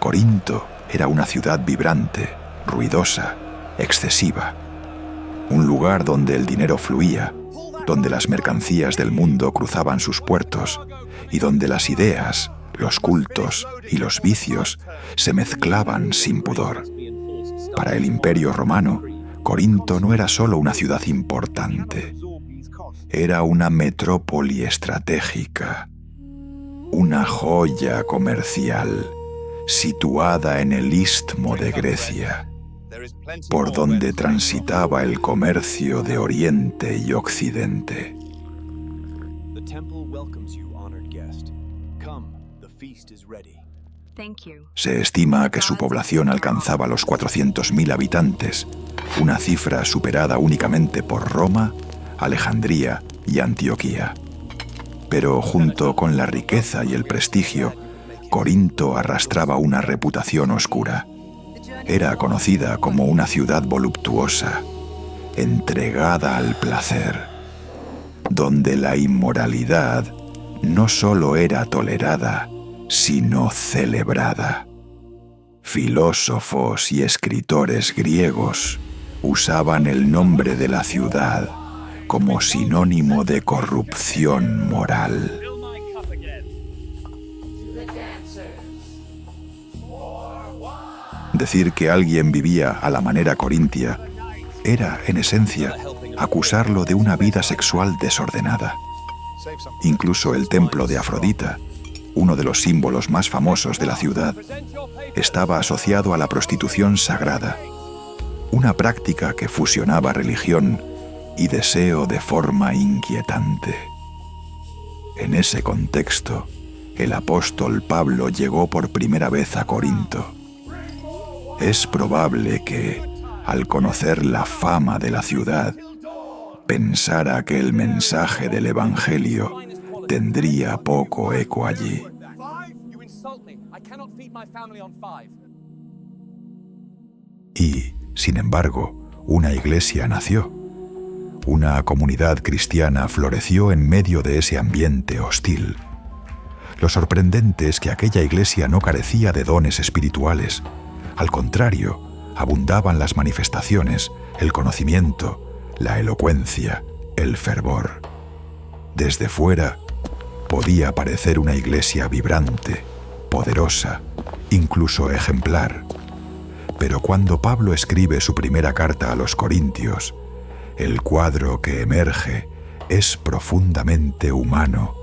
Corinto era una ciudad vibrante, ruidosa, excesiva. Un lugar donde el dinero fluía, donde las mercancías del mundo cruzaban sus puertos y donde las ideas, los cultos y los vicios se mezclaban sin pudor. Para el Imperio Romano, Corinto no era solo una ciudad importante, era una metrópoli estratégica, una joya comercial situada en el istmo de Grecia, por donde transitaba el comercio de Oriente y Occidente. Se estima que su población alcanzaba los 400.000 habitantes, una cifra superada únicamente por Roma, Alejandría y Antioquía. Pero junto con la riqueza y el prestigio, Corinto arrastraba una reputación oscura. Era conocida como una ciudad voluptuosa, entregada al placer, donde la inmoralidad no solo era tolerada, sino celebrada. Filósofos y escritores griegos usaban el nombre de la ciudad como sinónimo de corrupción moral. Decir que alguien vivía a la manera corintia era, en esencia, acusarlo de una vida sexual desordenada. Incluso el templo de Afrodita, uno de los símbolos más famosos de la ciudad, estaba asociado a la prostitución sagrada, una práctica que fusionaba religión y deseo de forma inquietante. En ese contexto, el apóstol Pablo llegó por primera vez a Corinto. Es probable que, al conocer la fama de la ciudad, pensara que el mensaje del Evangelio tendría poco eco allí. Y, sin embargo, una iglesia nació. Una comunidad cristiana floreció en medio de ese ambiente hostil. Lo sorprendente es que aquella iglesia no carecía de dones espirituales. Al contrario, abundaban las manifestaciones, el conocimiento, la elocuencia, el fervor. Desde fuera, podía parecer una iglesia vibrante, poderosa, incluso ejemplar. Pero cuando Pablo escribe su primera carta a los Corintios, el cuadro que emerge es profundamente humano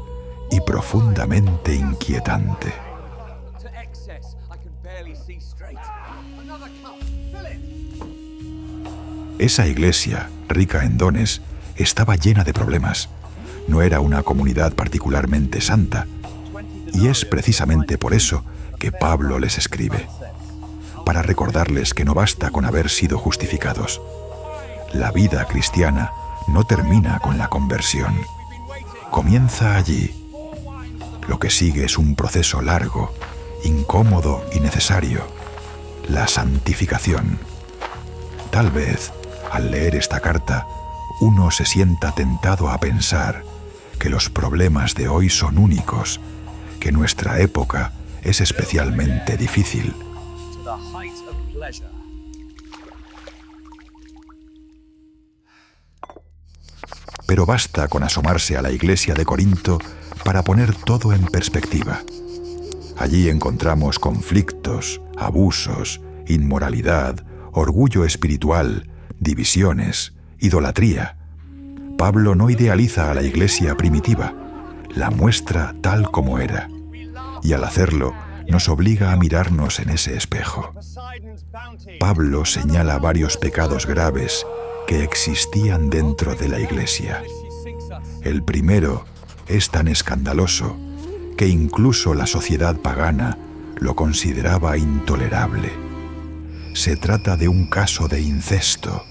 y profundamente inquietante. Esa iglesia, rica en dones, estaba llena de problemas. No era una comunidad particularmente santa, y es precisamente por eso que Pablo les escribe, para recordarles que no basta con haber sido justificados. La vida cristiana no termina con la conversión. Comienza allí. Lo que sigue es un proceso largo, incómodo y necesario: la santificación. Tal vez, al leer esta carta, uno se sienta tentado a pensar que los problemas de hoy son únicos, que nuestra época es especialmente difícil. Pero basta con asomarse a la iglesia de Corinto para poner todo en perspectiva. Allí encontramos conflictos, abusos, inmoralidad, orgullo espiritual, divisiones, idolatría. Pablo no idealiza a la iglesia primitiva, la muestra tal como era, y al hacerlo nos obliga a mirarnos en ese espejo. Pablo señala varios pecados graves que existían dentro de la iglesia. El primero es tan escandaloso que incluso la sociedad pagana lo consideraba intolerable. Se trata de un caso de incesto.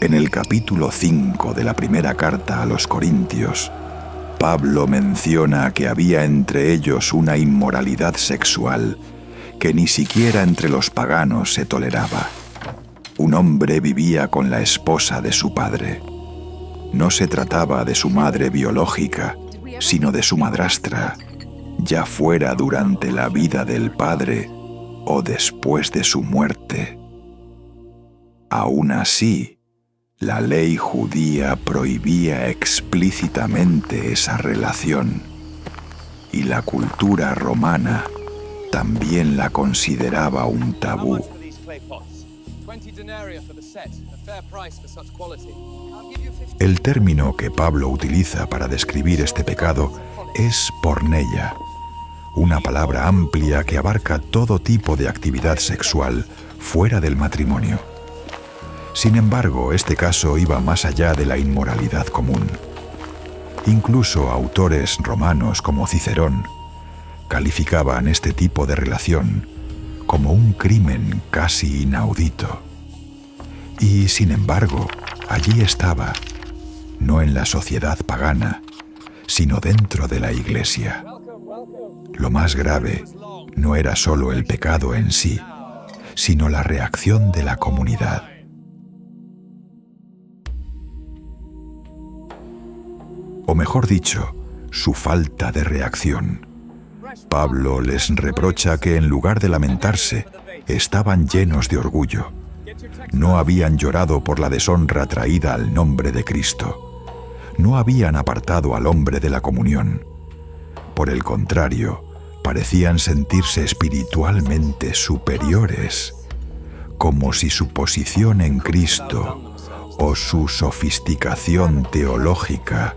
En el capítulo 5 de la primera carta a los Corintios, Pablo menciona que había entre ellos una inmoralidad sexual que ni siquiera entre los paganos se toleraba. Un hombre vivía con la esposa de su padre. No se trataba de su madre biológica, sino de su madrastra, ya fuera durante la vida del Padre o después de su muerte. Aún así, la ley judía prohibía explícitamente esa relación, y la cultura romana también la consideraba un tabú. El término que Pablo utiliza para describir este pecado es porneia, una palabra amplia que abarca todo tipo de actividad sexual fuera del matrimonio. Sin embargo, este caso iba más allá de la inmoralidad común. Incluso autores romanos como Cicerón calificaban este tipo de relación como un crimen casi inaudito. Y sin embargo, allí estaba, no en la sociedad pagana, sino dentro de la Iglesia. Lo más grave no era solo el pecado en sí, sino la reacción de la comunidad. O mejor dicho, su falta de reacción. Pablo les reprocha que en lugar de lamentarse, estaban llenos de orgullo. No habían llorado por la deshonra traída al nombre de Cristo. No habían apartado al hombre de la comunión. Por el contrario, parecían sentirse espiritualmente superiores, como si su posición en Cristo o su sofisticación teológica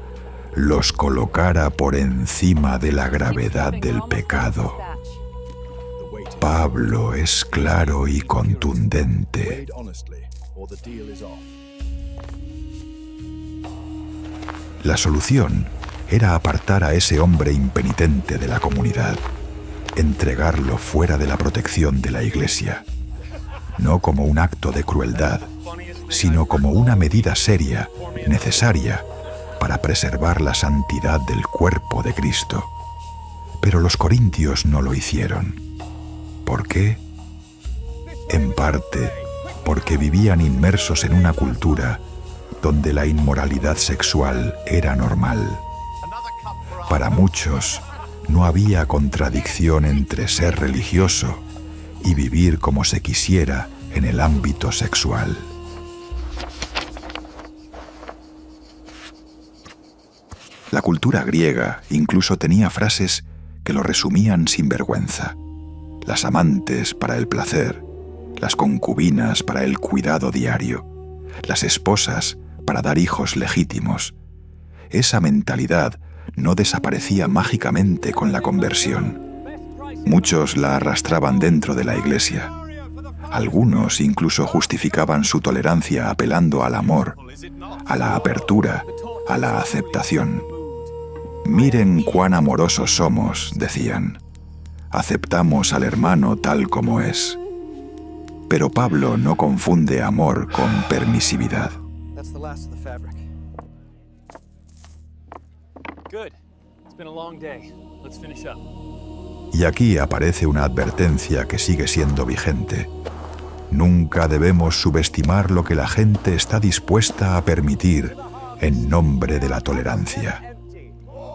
los colocara por encima de la gravedad del pecado. Pablo es claro y contundente. La solución era apartar a ese hombre impenitente de la comunidad, entregarlo fuera de la protección de la Iglesia, no como un acto de crueldad, sino como una medida seria, necesaria, para preservar la santidad del cuerpo de Cristo. Pero los corintios no lo hicieron. ¿Por qué? En parte, porque vivían inmersos en una cultura donde la inmoralidad sexual era normal. Para muchos, no había contradicción entre ser religioso y vivir como se quisiera en el ámbito sexual. La cultura griega incluso tenía frases que lo resumían sin vergüenza. Las amantes para el placer, las concubinas para el cuidado diario, las esposas para dar hijos legítimos. Esa mentalidad no desaparecía mágicamente con la conversión. Muchos la arrastraban dentro de la Iglesia. Algunos incluso justificaban su tolerancia apelando al amor, a la apertura, a la aceptación. Miren cuán amorosos somos, decían. Aceptamos al hermano tal como es. Pero Pablo no confunde amor con permisividad. Y aquí aparece una advertencia que sigue siendo vigente. Nunca debemos subestimar lo que la gente está dispuesta a permitir en nombre de la tolerancia.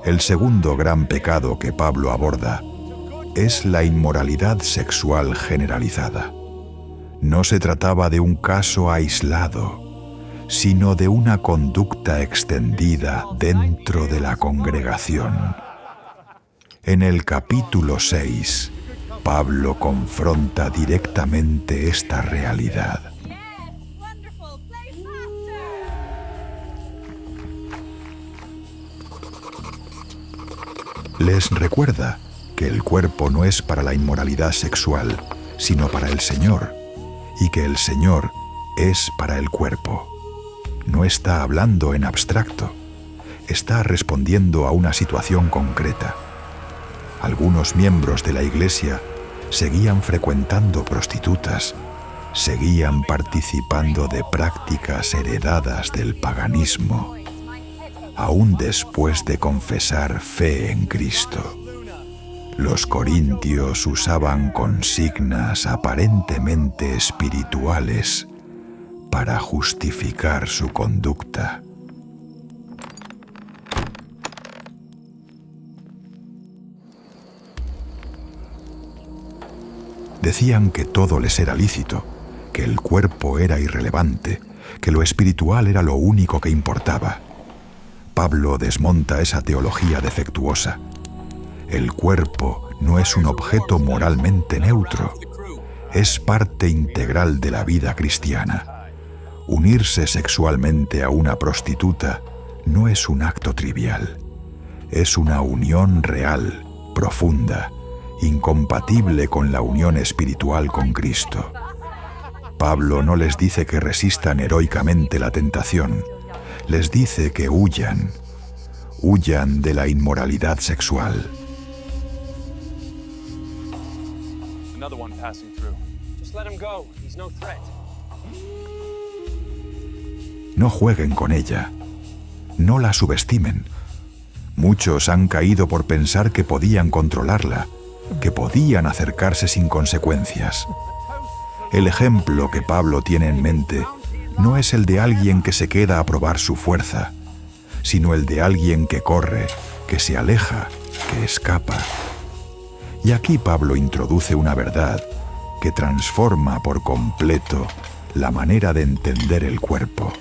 El segundo gran pecado que Pablo aborda es la inmoralidad sexual generalizada. No se trataba de un caso aislado, sino de una conducta extendida dentro de la congregación. En el capítulo 6, Pablo confronta directamente esta realidad. Les recuerda que el cuerpo no es para la inmoralidad sexual, sino para el Señor, y que el Señor es para el cuerpo. No está hablando en abstracto, está respondiendo a una situación concreta. Algunos miembros de la Iglesia seguían frecuentando prostitutas, seguían participando de prácticas heredadas del paganismo, aún después de confesar fe en Cristo. Los corintios usaban consignas aparentemente espirituales para justificar su conducta. Decían que todo les era lícito, que el cuerpo era irrelevante, que lo espiritual era lo único que importaba. Pablo desmonta esa teología defectuosa. El cuerpo no es un objeto moralmente neutro, es parte integral de la vida cristiana. Unirse sexualmente a una prostituta no es un acto trivial, es una unión real, profunda, incompatible con la unión espiritual con Cristo. Pablo no les dice que resistan heroicamente la tentación, les dice que huyan de la inmoralidad sexual. No jueguen con ella, no la subestimen. Muchos han caído por pensar que podían controlarla, que podían acercarse sin consecuencias. El ejemplo que Pablo tiene en mente no es el de alguien que se queda a probar su fuerza, sino el de alguien que corre, que se aleja, que escapa. Y aquí Pablo introduce una verdad que transforma por completo la manera de entender el cuerpo.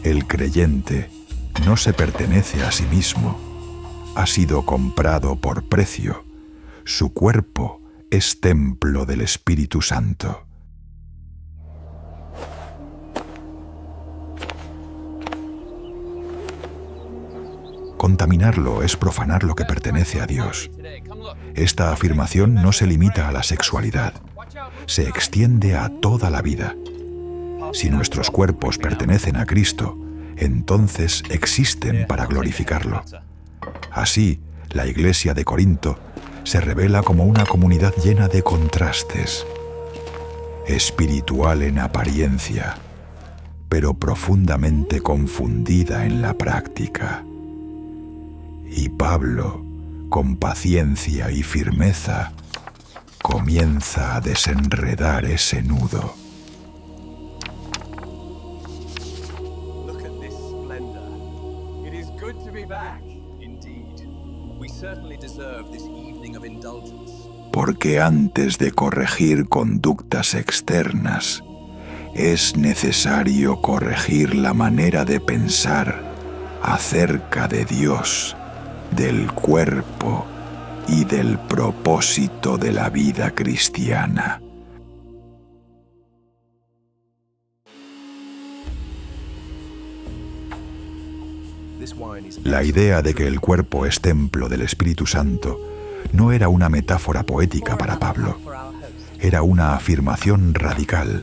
El creyente no se pertenece a sí mismo, ha sido comprado por precio. Su cuerpo es templo del Espíritu Santo. Contaminarlo es profanar lo que pertenece a Dios. Esta afirmación no se limita a la sexualidad, se extiende a toda la vida. Si nuestros cuerpos pertenecen a Cristo, entonces existen para glorificarlo. Así, la Iglesia de Corinto se revela como una comunidad llena de contrastes, espiritual en apariencia, pero profundamente confundida en la práctica. Y Pablo, con paciencia y firmeza, comienza a desenredar ese nudo. Porque antes de corregir conductas externas, es necesario corregir la manera de pensar acerca de Dios, del cuerpo y del propósito de la vida cristiana. La idea de que el cuerpo es templo del Espíritu Santo no era una metáfora poética para Pablo, era una afirmación radical,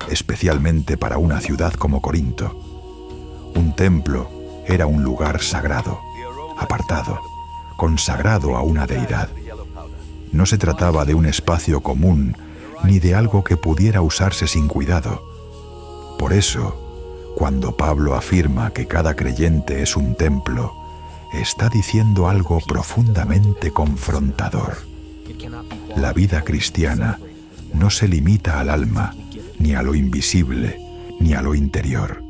especialmente para una ciudad como Corinto. Un templo era un lugar sagrado, apartado, consagrado a una deidad. No se trataba de un espacio común ni de algo que pudiera usarse sin cuidado. Por eso, cuando Pablo afirma que cada creyente es un templo, está diciendo algo profundamente confrontador. La vida cristiana no se limita al alma, ni a lo invisible, ni a lo interior.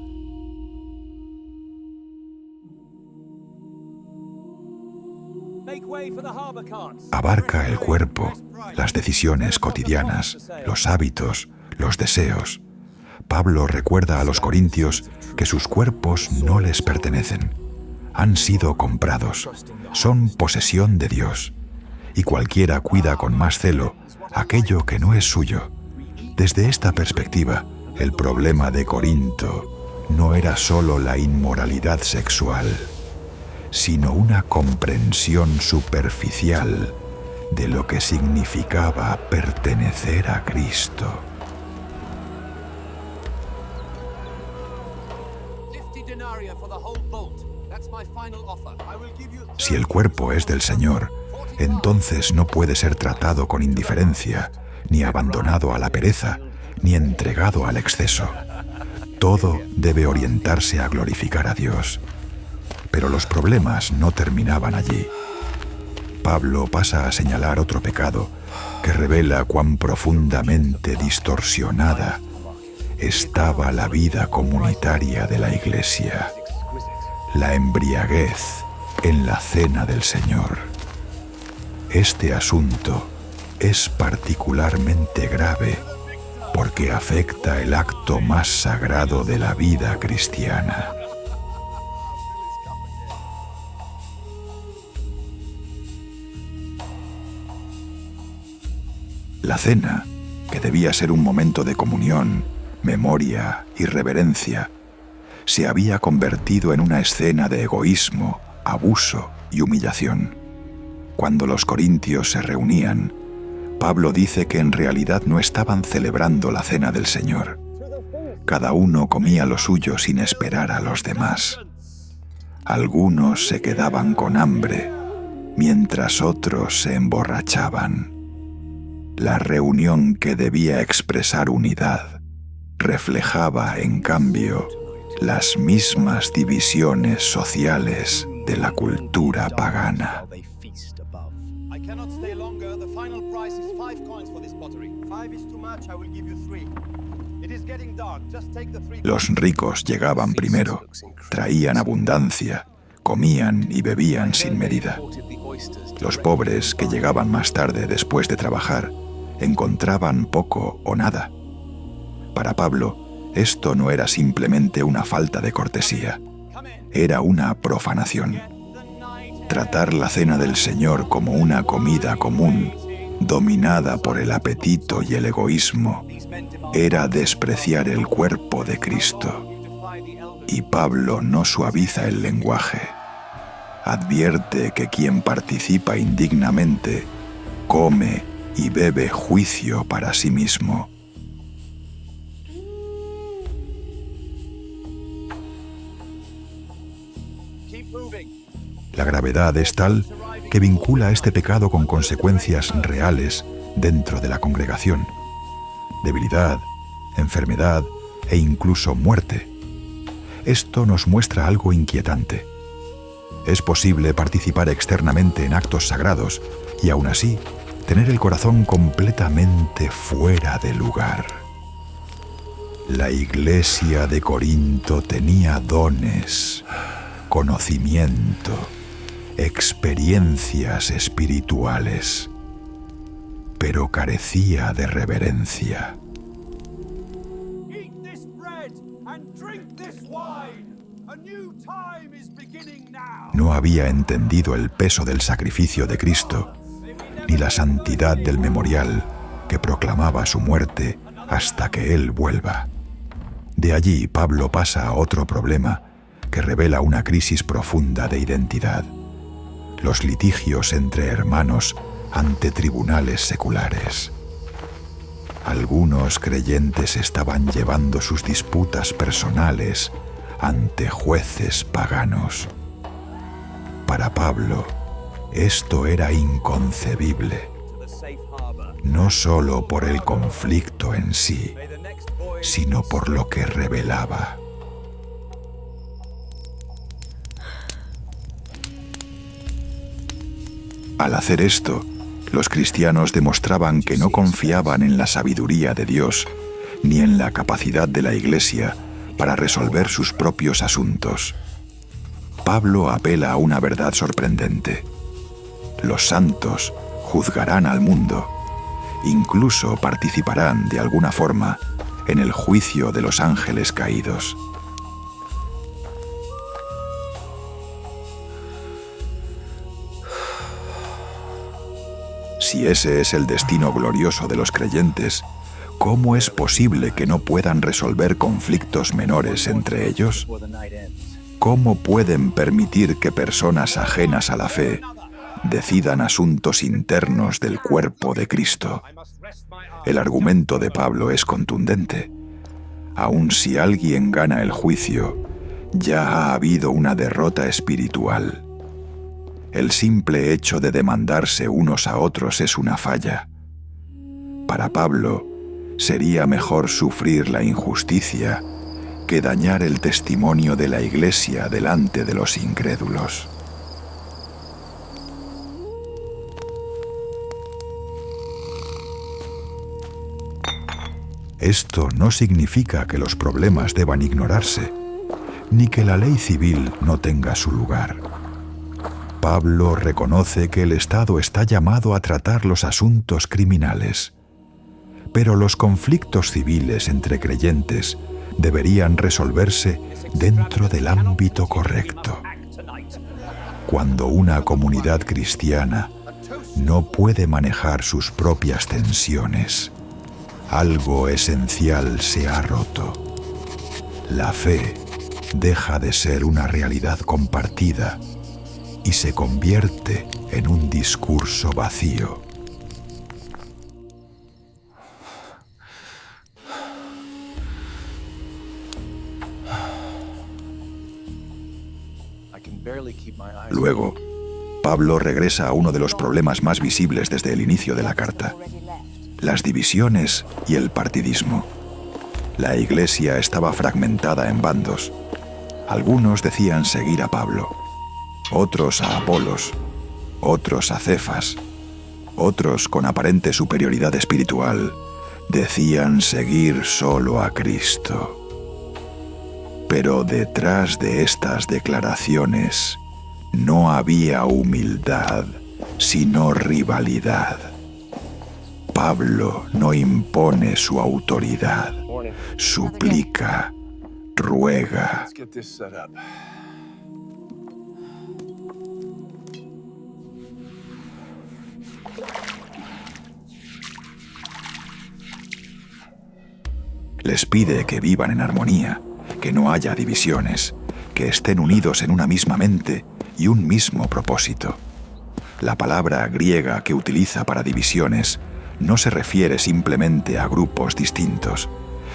Abarca el cuerpo, las decisiones cotidianas, los hábitos, los deseos. Pablo recuerda a los corintios que sus cuerpos no les pertenecen. Han sido comprados, son posesión de Dios, y cualquiera cuida con más celo aquello que no es suyo. Desde esta perspectiva, el problema de Corinto no era solo la inmoralidad sexual, sino una comprensión superficial de lo que significaba pertenecer a Cristo. Si el cuerpo es del Señor, entonces no puede ser tratado con indiferencia, ni abandonado a la pereza, ni entregado al exceso. Todo debe orientarse a glorificar a Dios. Pero los problemas no terminaban allí. Pablo pasa a señalar otro pecado que revela cuán profundamente distorsionada estaba la vida comunitaria de la Iglesia: la embriaguez en la cena del Señor. Este asunto es particularmente grave porque afecta el acto más sagrado de la vida cristiana. La cena, que debía ser un momento de comunión, memoria y reverencia, se había convertido en una escena de egoísmo, abuso y humillación. Cuando los corintios se reunían, Pablo dice que en realidad no estaban celebrando la cena del Señor. Cada uno comía lo suyo sin esperar a los demás. Algunos se quedaban con hambre, mientras otros se emborrachaban. La reunión que debía expresar unidad reflejaba, en cambio, las mismas divisiones sociales de la cultura pagana. Los ricos llegaban primero, traían abundancia, comían y bebían sin medida. Los pobres, que llegaban más tarde después de trabajar, encontraban poco o nada. Para Pablo, esto no era simplemente una falta de cortesía, era una profanación. Tratar la cena del Señor como una comida común, dominada por el apetito y el egoísmo, era despreciar el cuerpo de Cristo. Y Pablo no suaviza el lenguaje. Advierte que quien participa indignamente come y bebe juicio para sí mismo. La gravedad es tal que vincula este pecado con consecuencias reales dentro de la congregación: debilidad, enfermedad e incluso muerte. Esto nos muestra algo inquietante. Es posible participar externamente en actos sagrados y aún así tener el corazón completamente fuera de lugar. La iglesia de Corinto tenía dones, conocimiento, experiencias espirituales, pero carecía de reverencia. No había entendido el peso del sacrificio de Cristo, ni la santidad del memorial que proclamaba su muerte hasta que Él vuelva. De allí Pablo pasa a otro problema que revela una crisis profunda de identidad: los litigios entre hermanos ante tribunales seculares. Algunos creyentes estaban llevando sus disputas personales ante jueces paganos. Para Pablo, esto era inconcebible, no solo por el conflicto en sí, sino por lo que revelaba. Al hacer esto, los cristianos demostraban que no confiaban en la sabiduría de Dios ni en la capacidad de la Iglesia para resolver sus propios asuntos. Pablo apela a una verdad sorprendente: los santos juzgarán al mundo, incluso participarán de alguna forma en el juicio de los ángeles caídos. Si ese es el destino glorioso de los creyentes, ¿cómo es posible que no puedan resolver conflictos menores entre ellos? ¿Cómo pueden permitir que personas ajenas a la fe decidan asuntos internos del cuerpo de Cristo? El argumento de Pablo es contundente. Aun si alguien gana el juicio, ya ha habido una derrota espiritual. El simple hecho de demandarse unos a otros es una falla. Para Pablo, sería mejor sufrir la injusticia que dañar el testimonio de la Iglesia delante de los incrédulos. Esto no significa que los problemas deban ignorarse, ni que la ley civil no tenga su lugar. Pablo reconoce que el Estado está llamado a tratar los asuntos criminales, pero los conflictos civiles entre creyentes deberían resolverse dentro del ámbito correcto. Cuando una comunidad cristiana no puede manejar sus propias tensiones, algo esencial se ha roto. La fe deja de ser una realidad compartida y se convierte en un discurso vacío. Luego, Pablo regresa a uno de los problemas más visibles desde el inicio de la carta: las divisiones y el partidismo. La iglesia estaba fragmentada en bandos. Algunos decían seguir a Pablo, otros a Apolos, otros a Cefas, otros con aparente superioridad espiritual decían seguir solo a Cristo. Pero detrás de estas declaraciones no había humildad, sino rivalidad. Pablo no impone su autoridad, suplica, ruega. Les pide que vivan en armonía, que no haya divisiones, que estén unidos en una misma mente y un mismo propósito. La palabra griega que utiliza para divisiones no se refiere simplemente a grupos distintos,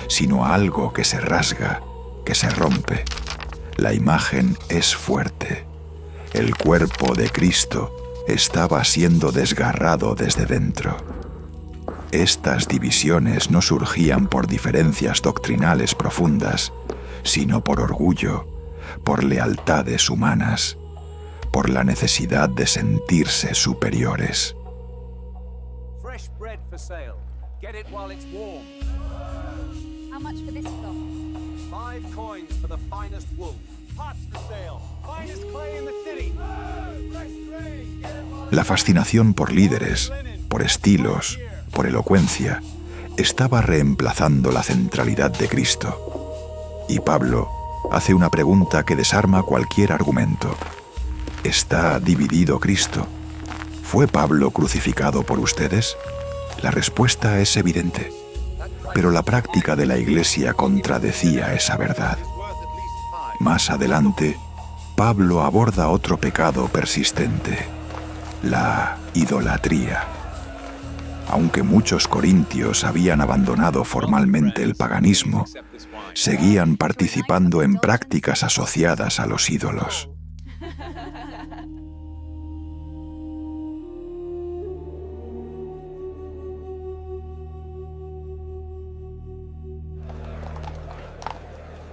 sino a algo que se rasga, que se rompe. La imagen es fuerte. El cuerpo de Cristo estaba siendo desgarrado desde dentro. Estas divisiones no surgían por diferencias doctrinales profundas, sino por orgullo, por lealtades humanas, por la necesidad de sentirse superiores. Fresh bread for sale. Get it while it's warm. How much for this cloth? 5 coins for the finest wool. Pots for sale. Finest clay in the city. La fascinación por líderes, por estilos, por elocuencia, estaba reemplazando la centralidad de Cristo. Y Pablo hace una pregunta que desarma cualquier argumento. ¿Está dividido Cristo? ¿Fue Pablo crucificado por ustedes? La respuesta es evidente, pero la práctica de la Iglesia contradecía esa verdad. Más adelante, Pablo aborda otro pecado persistente: la idolatría. Aunque muchos corintios habían abandonado formalmente el paganismo, seguían participando en prácticas asociadas a los ídolos.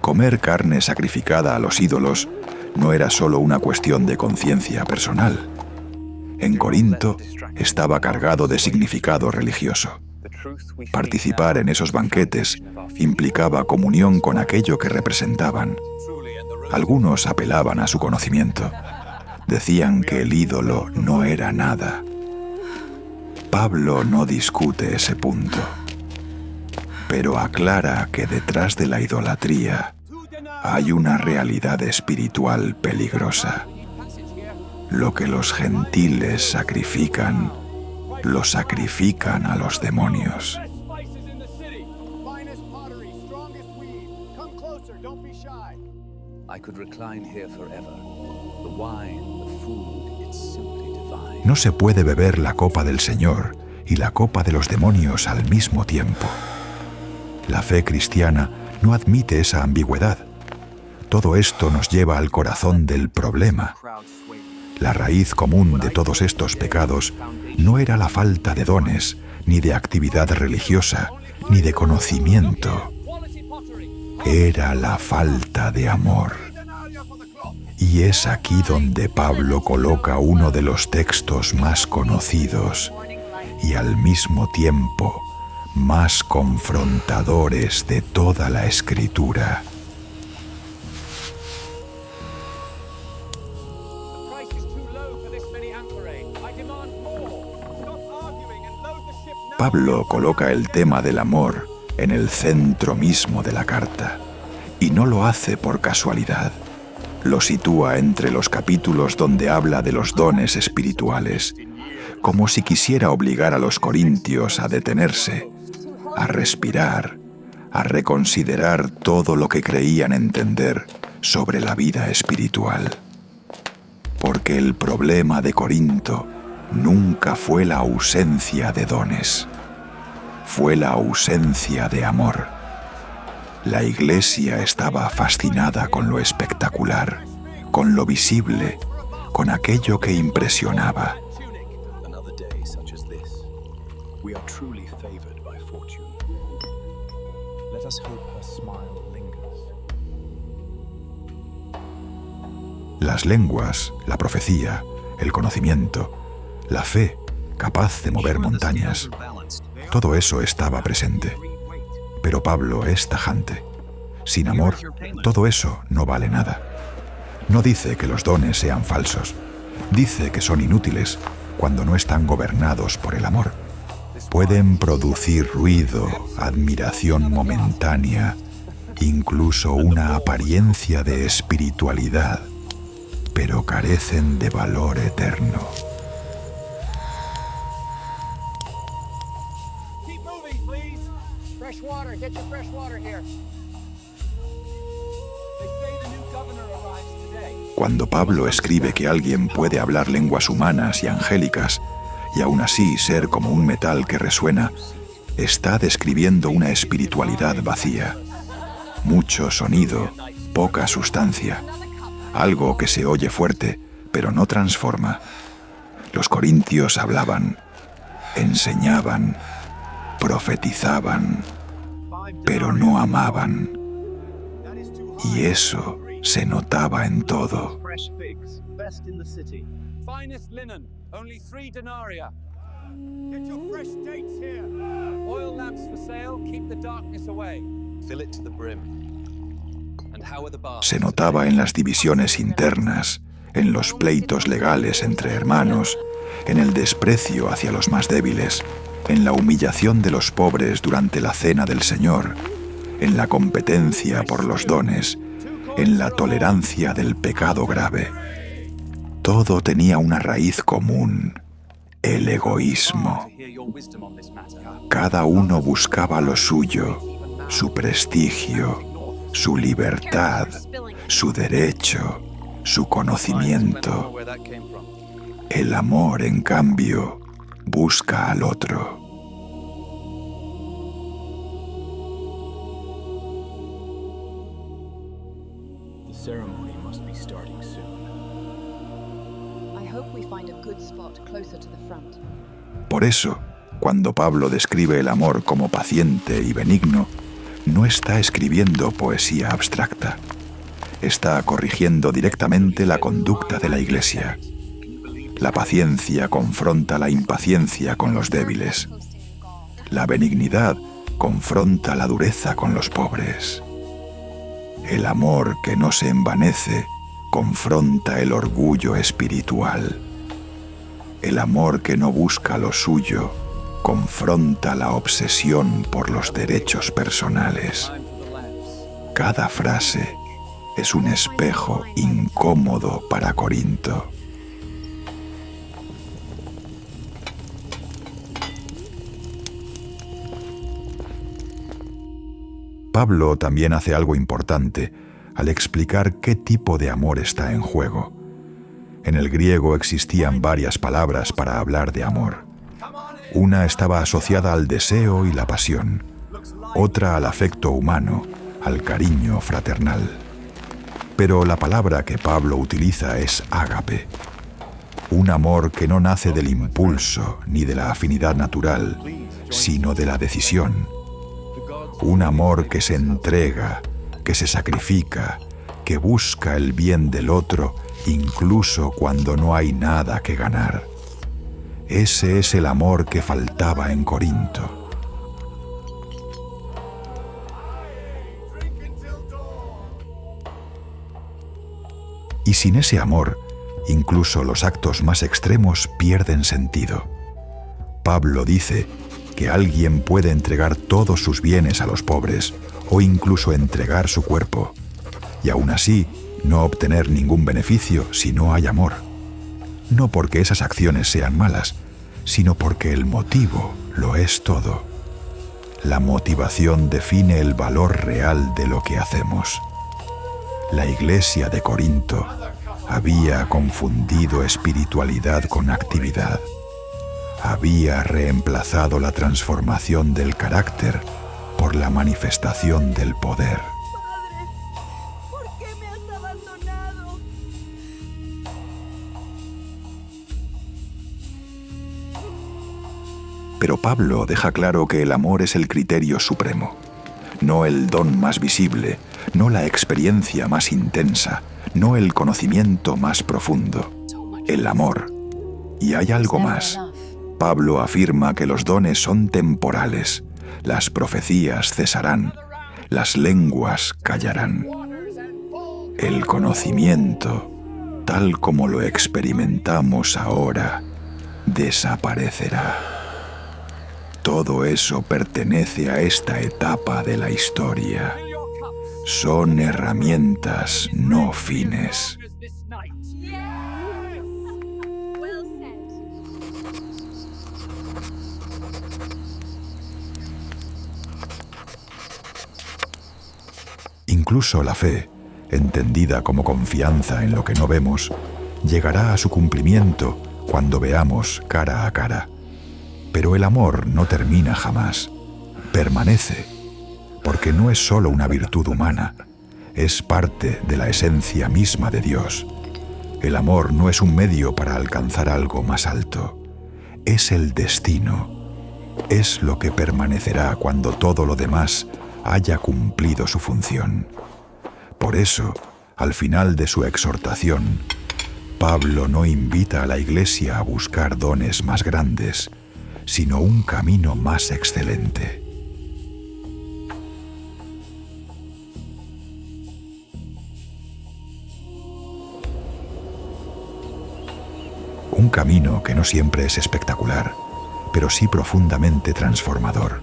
Comer carne sacrificada a los ídolos no era solo una cuestión de conciencia personal. En Corinto estaba cargado de significado religioso. Participar en esos banquetes implicaba comunión con aquello que representaban. Algunos apelaban a su conocimiento. Decían que el ídolo no era nada. Pablo no discute ese punto, pero aclara que detrás de la idolatría hay una realidad espiritual peligrosa. Lo que los gentiles sacrifican, lo sacrifican a los demonios. No se puede beber la copa del Señor y la copa de los demonios al mismo tiempo. La fe cristiana no admite esa ambigüedad. Todo esto nos lleva al corazón del problema. La raíz común de todos estos pecados no era la falta de dones, ni de actividad religiosa, ni de conocimiento. Era la falta de amor. Y es aquí donde Pablo coloca uno de los textos más conocidos y al mismo tiempo más confrontadores de toda la Escritura. Pablo coloca el tema del amor en el centro mismo de la carta, y no lo hace por casualidad. Lo sitúa entre los capítulos donde habla de los dones espirituales, como si quisiera obligar a los corintios a detenerse, a respirar, a reconsiderar todo lo que creían entender sobre la vida espiritual. Porque el problema de Corinto nunca fue la ausencia de dones, fue la ausencia de amor. La iglesia estaba fascinada con lo espectacular, con lo visible, con aquello que impresionaba. Another day such as this, we are truly favored by fortune. Let us hope her smile lingers. Las lenguas, la profecía, el conocimiento, la fe capaz de mover montañas, todo eso estaba presente. Pero Pablo es tajante. Sin amor, todo eso no vale nada. No dice que los dones sean falsos. Dice que son inútiles cuando no están gobernados por el amor. Pueden producir ruido, admiración momentánea, incluso una apariencia de espiritualidad, pero carecen de valor eterno. Keep moving, please. Fresh water, get your fresh water here. They say the new governor arrives today. Cuando Pablo escribe que alguien puede hablar lenguas humanas y angélicas, y aún así ser como un metal que resuena, está describiendo una espiritualidad vacía. Mucho sonido, poca sustancia. Algo que se oye fuerte, pero no transforma. Los corintios hablaban, enseñaban, profetizaban, pero no amaban. Y eso se notaba en todo. Fresh figs, best in the city. Finest linen, only 3 denarii. Get your fresh dates here. Oil lamps for sale, keep the darkness away. Fill it to the brim. And how are the bars? Se notaba en las divisiones internas, en los pleitos legales entre hermanos, en el desprecio hacia los más débiles, en la humillación de los pobres durante la cena del Señor, en la competencia por los dones, en la tolerancia del pecado grave. Todo tenía una raíz común, el egoísmo. To hear your wisdom on this matter. Cada uno buscaba lo suyo, su prestigio, su libertad, su derecho, su I don't conocimiento. know where that came from. El amor, en cambio, busca al otro. The ceremony must be starting soon. I hope we find a good spot closer to the front. Por eso, cuando Pablo describe el amor como paciente y benigno, no está escribiendo poesía abstracta. Está corrigiendo directamente la conducta de la Iglesia. La paciencia confronta la impaciencia con los débiles. La benignidad confronta la dureza con los pobres. El amor que no se envanece confronta el orgullo espiritual. El amor que no busca lo suyo confronta la obsesión por los derechos personales. Time for the lamps. Cada frase es un espejo incómodo para Corinto. Pablo también hace algo importante al explicar qué tipo de amor está en juego. En el griego existían varias palabras para hablar de amor. Una estaba asociada al deseo y la pasión, otra al afecto humano, al cariño fraternal. Pero la palabra que Pablo utiliza es ágape, un amor que no nace del impulso ni de la afinidad natural, sino de la decisión. Un amor que se entrega, que se sacrifica, que busca el bien del otro incluso cuando no hay nada que ganar. Ese es el amor que faltaba en Corinto. Y sin ese amor, incluso los actos más extremos pierden sentido. Pablo dice que alguien puede entregar todos sus bienes a los pobres o incluso entregar su cuerpo, y aún así no obtener ningún beneficio si no hay amor. No porque esas acciones sean malas, sino porque el motivo lo es todo. La motivación define el valor real de lo que hacemos. La iglesia de Corinto había confundido espiritualidad con actividad. Había reemplazado la transformación del carácter por la manifestación del poder. Padre, ¿por qué me has abandonado? Pero Pablo deja claro que el amor es el criterio supremo, no el don más visible, no la experiencia más intensa, no el conocimiento más profundo, el amor. Y hay algo más. Pablo afirma que los dones son temporales, las profecías cesarán, las lenguas callarán. El conocimiento, tal como lo experimentamos ahora, desaparecerá. Todo eso pertenece a esta etapa de la historia. Son herramientas, no fines. Well said. Incluso la fe, entendida como confianza en lo que no vemos, llegará a su cumplimiento cuando veamos cara a cara. Pero el amor no termina jamás, permanece, porque no es solo una virtud humana, es parte de la esencia misma de Dios. El amor no es un medio para alcanzar algo más alto, es el destino, es lo que permanecerá cuando todo lo demás haya cumplido su función. Por eso, al final de su exhortación, Pablo no invita a la Iglesia a buscar dones más grandes, sino un camino más excelente. Un camino que no siempre es espectacular, pero sí profundamente transformador.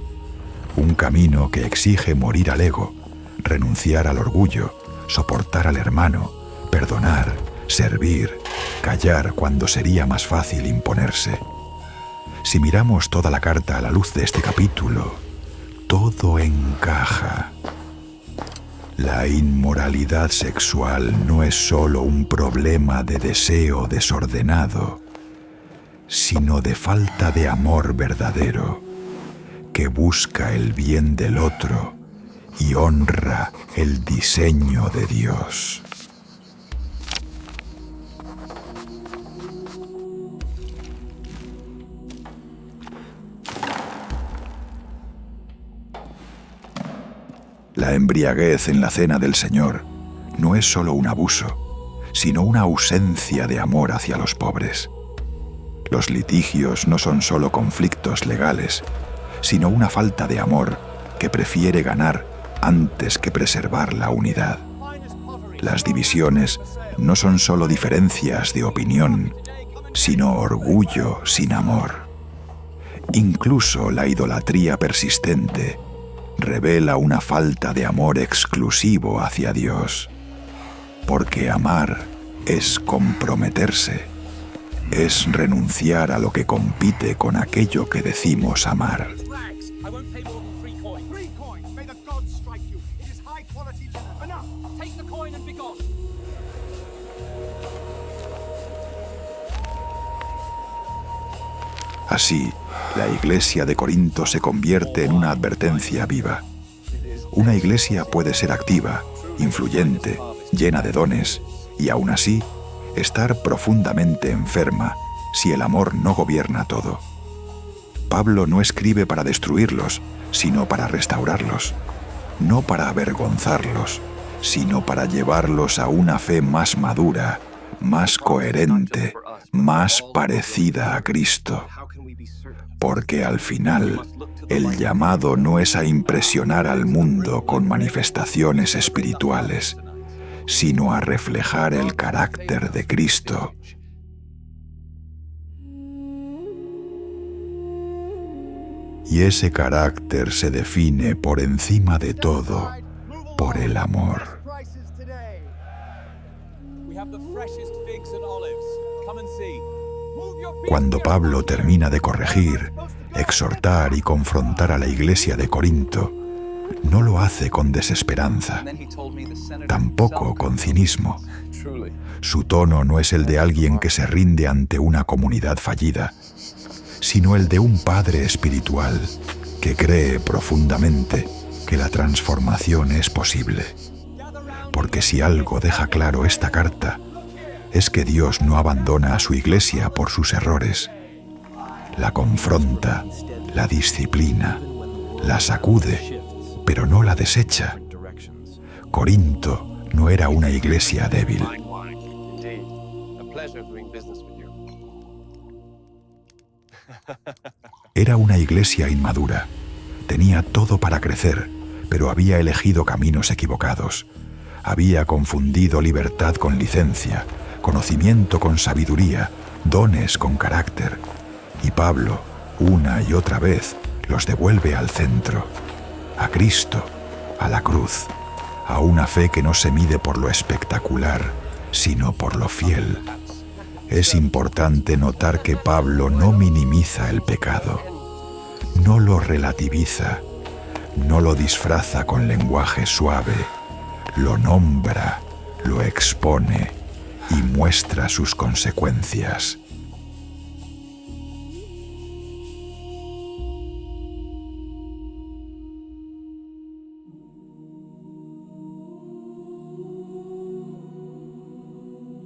Un camino que exige morir al ego, renunciar al orgullo, soportar al hermano, perdonar, servir, callar cuando sería más fácil imponerse. Si miramos toda la carta a la luz de este capítulo, todo encaja. La inmoralidad sexual no es solo un problema de deseo desordenado, sino de falta de amor verdadero, que busca el bien del otro y honra el diseño de Dios. La embriaguez en la cena del Señor no es solo un abuso, sino una ausencia de amor hacia los pobres. Los litigios no son solo conflictos legales, sino una falta de amor que prefiere ganar antes que preservar la unidad. Las divisiones no son solo diferencias de opinión, sino orgullo sin amor. Incluso la idolatría persistente revela una falta de amor exclusivo hacia Dios, porque amar es comprometerse, es renunciar a lo que compite con aquello que decimos amar. I won't pay more than 3 coins. 3 coins. May the gods strike you. It is high quality dinner. Enough. Take the coin and be gone. Así, la iglesia de Corinto se convierte en una advertencia viva. Una iglesia puede ser activa, influyente, llena de dones, y aún así, estar profundamente enferma si el amor no gobierna todo. Pablo no escribe para destruirlos, sino para restaurarlos, no para avergonzarlos, sino para llevarlos a una fe más madura, más coherente, más parecida a Cristo. Porque al final, el llamado no es a impresionar al mundo con manifestaciones espirituales, sino a reflejar el carácter de Cristo. Y ese carácter se define por encima de todo por el amor. Prices today. We have the freshest figs and olives. Come and see. Move your feet. Cuando Pablo termina de corregir, exhortar y confrontar a la iglesia de Corinto, no lo hace con desesperanza, tampoco con cinismo. Su tono no es el de alguien que se rinde ante una comunidad fallida, sino el de un padre espiritual que cree profundamente que la transformación es posible. Porque si algo deja claro esta carta, es que Dios no abandona a su iglesia por sus errores. La confronta, la disciplina, la sacude, pero no la desecha. Corinto no era una iglesia débil. Indeed. A pleasure doing business with you. Era una iglesia inmadura. Tenía todo para crecer, pero había elegido caminos equivocados. Había confundido libertad con licencia, conocimiento con sabiduría, dones con carácter. Y Pablo, una y otra vez, los devuelve al centro, a Cristo, a la cruz, a una fe que no se mide por lo espectacular, sino por lo fiel. Es importante notar que Pablo no minimiza el pecado, no lo relativiza, no lo disfraza con lenguaje suave, lo nombra, lo expone y muestra sus consecuencias.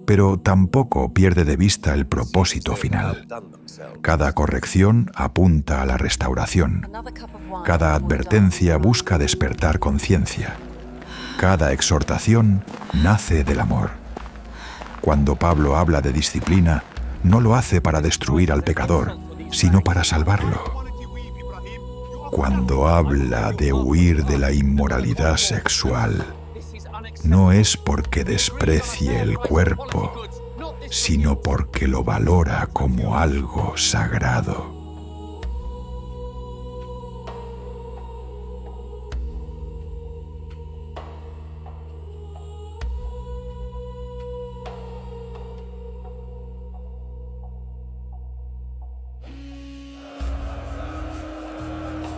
Pero tampoco pierde de vista el propósito final. Cada corrección apunta a la restauración. Cada advertencia busca despertar conciencia. Cada exhortación nace del amor. Cuando Pablo habla de disciplina, no lo hace para destruir al pecador, sino para salvarlo. Cuando habla de huir de la inmoralidad sexual, no es porque desprecie el cuerpo, sino porque lo valora como algo sagrado.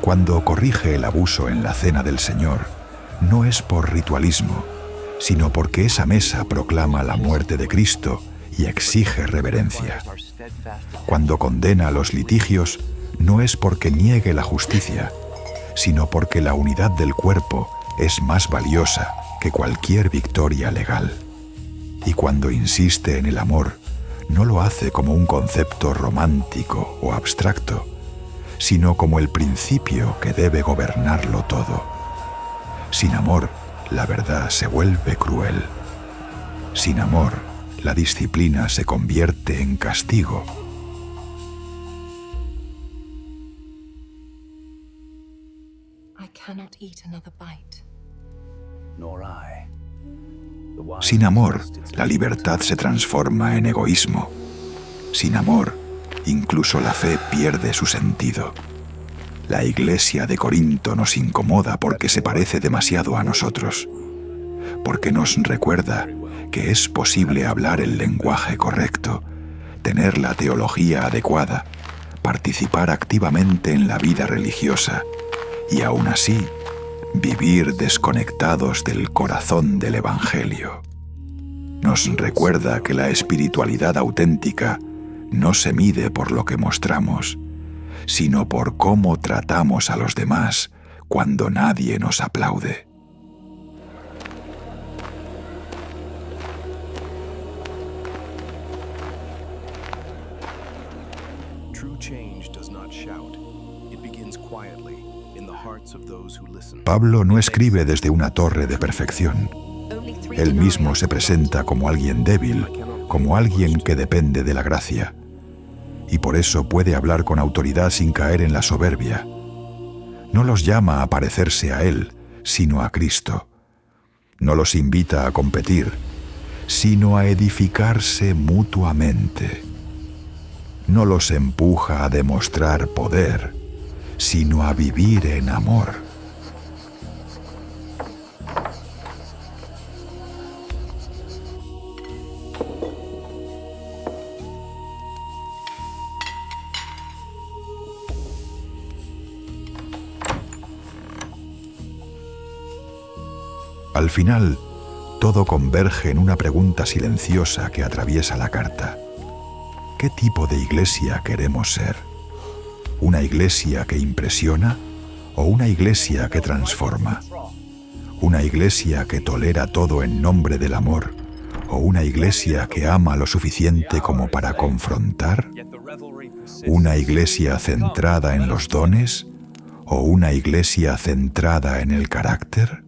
Cuando corrige el abuso en la cena del Señor, no es por ritualismo, sino porque esa mesa proclama la muerte de Cristo y exige reverencia. Cuando condena los litigios, no es porque niegue la justicia, sino porque la unidad del cuerpo es más valiosa que cualquier victoria legal. Y cuando insiste en el amor, no lo hace como un concepto romántico o abstracto, sino como el principio que debe gobernarlo todo. Sin amor, la verdad se vuelve cruel. Sin amor, la disciplina se convierte en castigo. I cannot eat another bite. Nor I. Sin amor, la libertad se transforma en egoísmo. Sin amor, incluso la fe pierde su sentido. La iglesia de Corinto nos incomoda porque se parece demasiado a nosotros, porque nos recuerda que es posible hablar el lenguaje correcto, tener la teología adecuada, participar activamente en la vida religiosa y aún así vivir desconectados del corazón del Evangelio. Nos recuerda que la espiritualidad auténtica no se mide por lo que mostramos, sino por cómo tratamos a los demás cuando nadie nos aplaude. Pablo no escribe desde una torre de perfección. Él mismo se presenta como alguien débil, como alguien que depende de la gracia. Y por eso puede hablar con autoridad sin caer en la soberbia. No los llama a parecerse a Él, sino a Cristo. No los invita a competir, sino a edificarse mutuamente. No los empuja a demostrar poder, sino a vivir en amor. Al final, todo converge en una pregunta silenciosa que atraviesa la carta. ¿Qué tipo de iglesia queremos ser? ¿Una iglesia que impresiona o una iglesia que transforma? ¿Una iglesia que tolera todo en nombre del amor o una iglesia que ama lo suficiente como para confrontar? ¿Una iglesia centrada en los dones o una iglesia centrada en el carácter?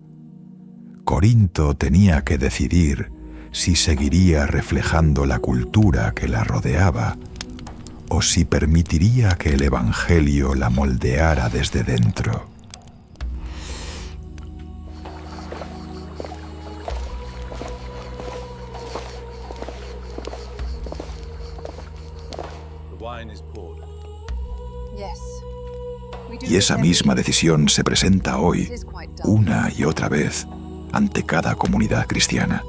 Corinto tenía que decidir si seguiría reflejando la cultura que la rodeaba o si permitiría que el Evangelio la moldeara desde dentro. Y esa misma decisión se presenta hoy, una y otra vez, ante cada comunidad cristiana.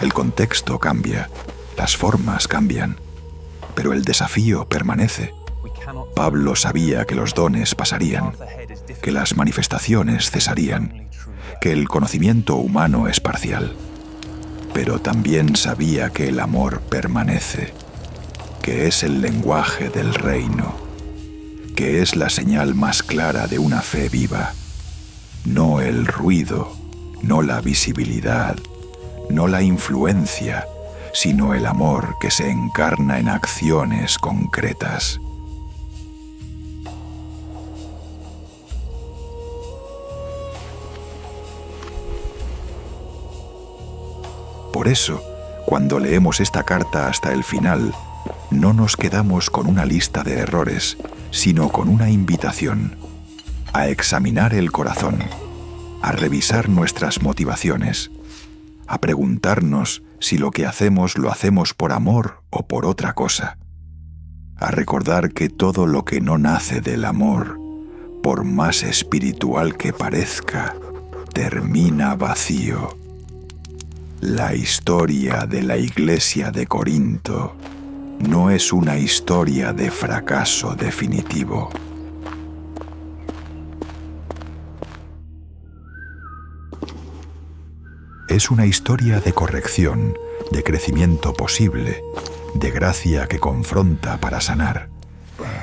El contexto cambia, las formas cambian, pero el desafío permanece. Pablo sabía que los dones pasarían, que las manifestaciones cesarían, que el conocimiento humano es parcial, pero también sabía que el amor permanece, que es el lenguaje del reino, que es la señal más clara de una fe viva, no el ruido, no la visibilidad, no la influencia, sino el amor que se encarna en acciones concretas. Por eso, cuando leemos esta carta hasta el final, no nos quedamos con una lista de errores, sino con una invitación a examinar el corazón, a revisar nuestras motivaciones, a preguntarnos si lo que hacemos lo hacemos por amor o por otra cosa, a recordar que todo lo que no nace del amor, por más espiritual que parezca, termina vacío. La historia de la Iglesia de Corinto no es una historia de fracaso definitivo. Es una historia de corrección, de crecimiento posible, de gracia que confronta para sanar.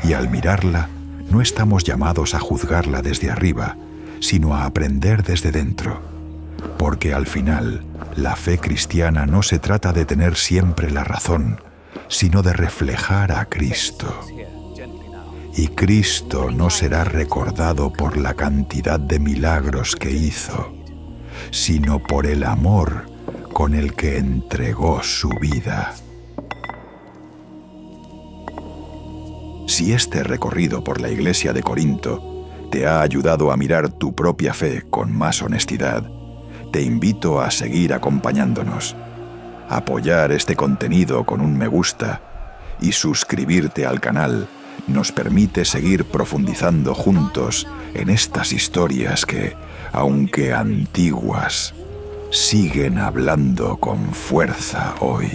Y al mirarla, no estamos llamados a juzgarla desde arriba, sino a aprender desde dentro. Porque al final, la fe cristiana no se trata de tener siempre la razón, sino de reflejar a Cristo. Y Cristo no será recordado por la cantidad de milagros que hizo, sino por el amor con el que entregó su vida. Si este recorrido por la Iglesia de Corinto te ha ayudado a mirar tu propia fe con más honestidad, te invito a seguir acompañándonos, apoyar este contenido con un me gusta y suscribirte al canal nos permite seguir profundizando juntos en estas historias que, aunque antiguas, siguen hablando con fuerza hoy.